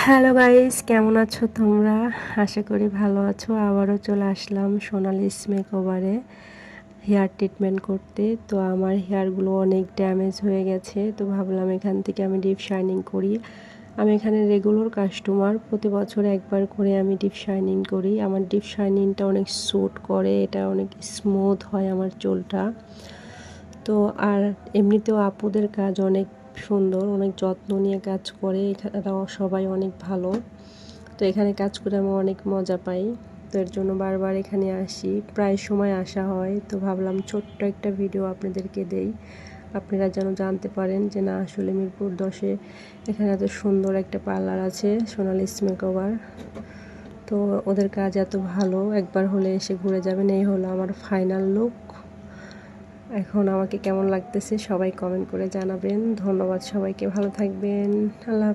Hello guys, কেমন আছো তোমরা? আশা করি ভালো আছো। আবারও চলে আসলাম সোনালিস মেকওভারে হেয়ার ট্রিটমেন্ট করতে। তো আমার হেয়ারগুলো অনেক ড্যামেজ হয়ে গেছে, তো ভাবলাম এখান থেকে আমি ডিপ শাইনিং করি। আমি এখানে রেগুলার কাস্টমার, প্রতি বছর একবার করে আমি ডিপ শাইনিং করি। আমার ডিপ শাইনিংটা অনেক স্যুট করে, এটা অনেক স্মুথ হয় আমার চুলটা। তো আর এমনিতেও আপুদের কাজ অনেক সুন্দর, অনেক যত্ন নিয়ে কাজ করে, এরাও সবাই অনেক ভালো। তো এখানে কাজ করে আমি অনেক মজা পাই, তো এর জন্য বারবার এখানে আসি, প্রায় সময় আসা হয়। তো ভাবলাম ছোট্ট একটা ভিডিও আপনাদেরকে দেই, আপনারা যেন জানতে পারেন যে না, আসলে মিরপুর 10-এ এখানে এত সুন্দর একটা পার্লার আছে, সোনালিস মেকওভার। তো ওদের কাজ এত ভালো, একবার হলে এসে ঘুরে যাবেন। এই হলো আমার ফাইনাল লুক। এখন আমাকে কেমন লাগতেছে সবাই কমেন্ট করে জানাবেন। ধন্যবাদ সবাইকে, ভালো থাকবেন। আল্লাহ।